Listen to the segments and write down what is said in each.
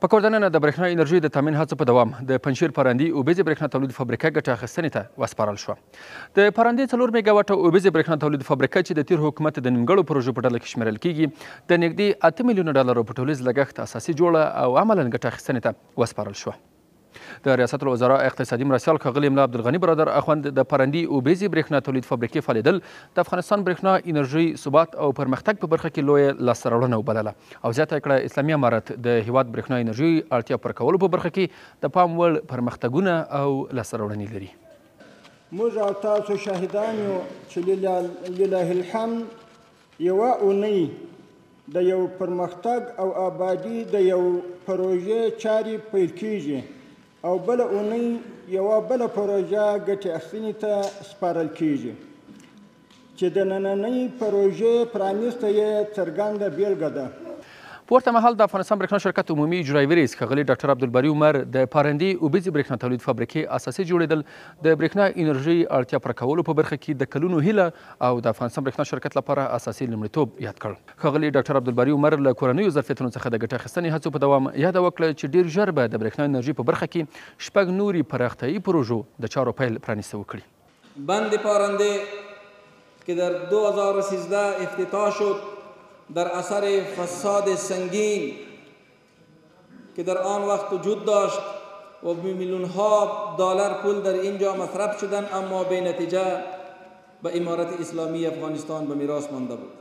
پکوردننه د برېښنا انرژۍ د تامین هڅو په دوام د پنجشیر پارندي اوبیزې برېښنا تولید فابریکه ګټه اخیستنې ته وسپارل شوه. د پارندي 4 میګاواټه اوبیزې برېښنا تولید فابریکه چې د تیر حکومت د نیمګړو پروژو په ډله کې شمیرل کیږي د نږدې 8 میلیونه ډالرو په ټولیز لګښت اساسي جوړه او عملاً ګټه اخیستنې ته وسپارل شوه. د ریاست الوزرا اقتصادي مرستیال ښاغلي املا عبدالغني برادر اخوند د پارندي اوبیزې برېښنا تولید فابریکې فعالېدل د افغانستان برېښنا انرژۍ ثبات او پرمختګ په برخه کې لویه لاسته راوړنه وبلله او زیاته کړه اسلامي امارت د هیواد برېښنا انرژۍ اړتیا پوره کولو په برخه کې د پام وړ پرمختګونه او لاسته راوړنې لري. موږ او تاسو شاهدان یو چې لله الحمد یوه اونۍ د یو پرمختګ او آبادي د یو پروژې چارې پیل کیږي او بله اونۍ یوه بله پروژه ګټې اخیستنې ته سپارل کیږي چې د نننۍ پروژې پرانیسته یې څرګنده بیلګه ده. پورته مهال د افغانستان برېښنا شرکت عمومي اجرایي رئیس ښاغلي ډاکټر عبدالباري عمر د پارندي اوبیزې برېښنا تولید فابریکې اساسي جوړېدل د برېښنا انرژۍ اړتیا پوره کولو په برخه کې د کلونو هیله او د افغانستان برېښنا شرکت لپاره اساسي لومړیتوب یاد کړ. ښاغلي ډاکټر عبدالباري عمر له کورنیو ظرفیتونو څخه د ګټې اخیستنې هڅو په دوام یاده وکړه چې ډېر ژر به د برېښنا انرژۍ په برخه کې 6 نورې پراختیایي پروژو د چارو پیل پرانیسته وکړي. بند پارنده که در 2013 افتتاح شد در اثر فساد سنگین که در آن وقت وجود داشت و میلیون ها دلار پول در اینجا مصرف شدن اما به نتیجه به امارت اسلامی افغانستان به میراث مانده بود.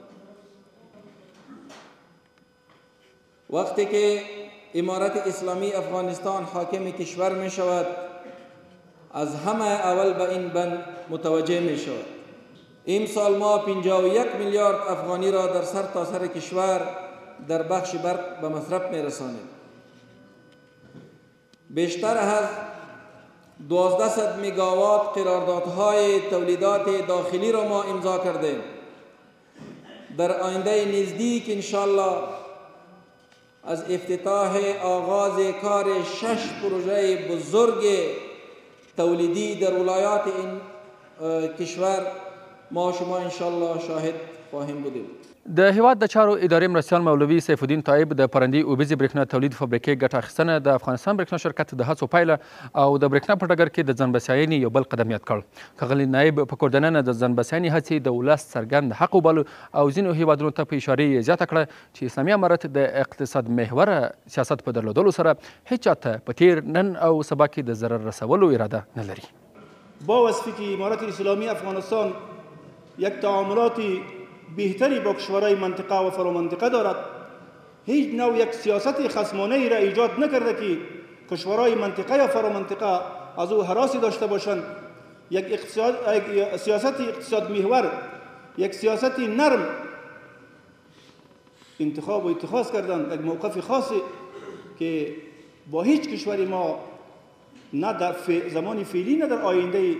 وقتی که امارت اسلامی افغانستان حاکم کشور می شود از همه اول به این بند متوجه می شود. امسال ما 51 میلیارد افغانی را در سر تا سر کشور در بخش برق به مصرف می رسانیم. بیشتر از 1200 میگاوات قراردادهای تولیدات داخلی را ما امضا کردیم. در آینده نزدیک انشالله از افتتاح آغاز کار 6 پروژه بزرگ تولیدی در ولایات این کشور ما شما انشالله شاهد خواهیم بودیم. د هیواد د چارو ادارې مرستیال مولوي سیف الدین طایب د پارندي اوبیزې برېښنا تولید فابریکې ګټه اخیستنه د افغانستان برېښنا شرکت د هڅو پایله او د برېښنا په ډګر کې د ځان بسیاینې یو بل قدم یاد کړ. ښاغلي نایب پکوردننه د ځان بسیاینې هڅې د ولس څرګند حق وبلو او ځینو هیوادونو ته په اشارې یې زیاته کړه چې اسلامي امارت د اقتصاد محوره سیاست په درلودلو سره هیچ چاته په تیر نن او سبا کې د ضرر رسولو اراده نه لري. با وصفی که امارت اسلامی افغانستان یک تعاملات بهتری با کشورهای منطقه و فرامنطقه دارد، هیچ نوع یک سیاست خصمانه ای را ایجاد نکرده که کشورهای منطقه یا فرامنطقه از او حراسی داشته باشند. یک سیاست اقتصاد محور، یک سیاست نرم انتخاب و اتخاذ کردن، یک موقف خاصی که با هیچ کشوری ما نه در زمان فعلی نه در آینده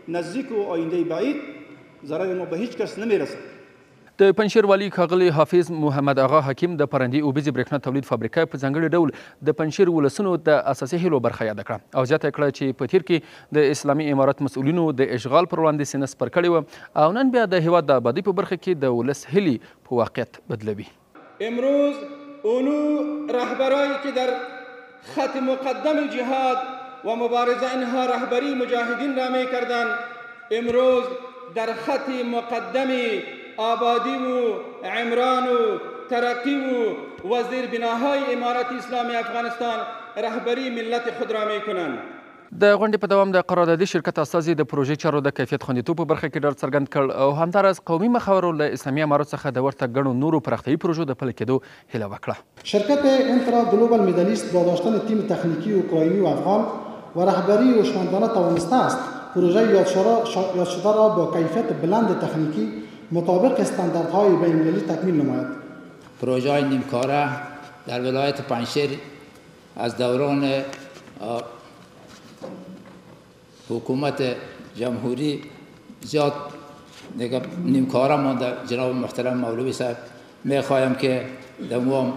نزدیک و آینده بعید ضرر ما به هیچ کس نمیرسد. د پنجشیر والي ښاغلي حافظ محمد آغا حکیم د پارندي اوبیزې برېښنا تولید فابریکه په ځانګړي ډول د پنجشیر ولسونو د اساسي هیلو برخه یاده کړه او زیاته کړه چې په تیر کې د اسلامي امارت مسؤلینو د اشغال پر وړاندې سینه سپر کړې وه او نن بیا د هیواد د آبادۍ په برخه کې د ولس هیلې په واقعیت بدلوي. امروز اونو رهبرایی که در خط مقدم جهاد و مبارزه اینها رهبری مجاهدین را می کردند امروز در خط مقدم آبادی و عمران و ترقی و وزیر بناهای امارت اسلامی افغانستان رهبری ملت خود را می کنند. د غونډې په دوام د قراردادي شرکت استازي د پروژې چارو د کیفیت خوندیتوب په برخه کې ډاډ څرګند کړ او همداراز قومي مخاورو له اسلامي امارت څخه د ورته ګڼو نورو پراختیایي پروژو د پلي کېدو هیله وکړه. شرکت انترا گلوبال مدلیست با داشتن تیم تکنیکی اوکراینی و افغان و رهبری هوشمندانه توانسته است پروژه یاد شده را با کیفیت بلند تکنیکی مطابق استانداردهای بین‌المللی تکمیل نماید. پروژه نیمکاره در ولایت پنجشیر از دوران حکومت جمهوری زیاد نیمکاره مانده. جناب محترم مولوی صاحب میخوایم که دوام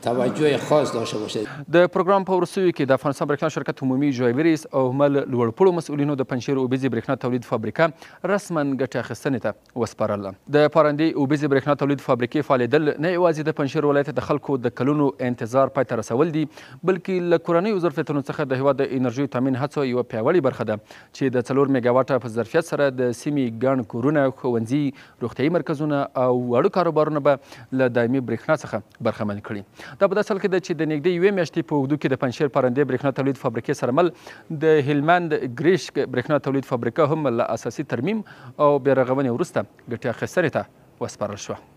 توجه خاص داشته باشد. د پروګرام په وروستیو کې د افغانستان برېښنا شرکت عمومي جوایي رییس او مل لوړپوړو مسؤلینو د پنجشیر اوبیزې برېښنا تولید فابریکه رسما ګټې اخیستنې ته وسپارله. د پارندې اوبیزې برېښنا تولید فابریکې فعالېدل نه یوازې د پنجشیر ولایت د خلکو د کلونو انتظار پای ته رسول دي، بلکې له کورنیو ظرفیتونو څخه د هېواد د انرژۍ تامین هڅو یوه پیاوړې برخه ده چې د 4 میګاواټه په ظرفیت سره د سیمې ګڼ کورونه، ښوونځي، روغتیایي مرکزونه او واړه کاروبارونه به له دایمي برېښنا څخه برخمن کړي. دا په داسې حال کې ده چې د نږدې یوې میاشتې په اوږدو کې د پنجشیر پارندې برېښنا تولید فابریکې سره مل د هلمند ګریشک برېښنا تولید فابریکه هم له اساسي ترمیم او بیا رغونې وروسته ګټې اخیستنې ته وسپارل شوه.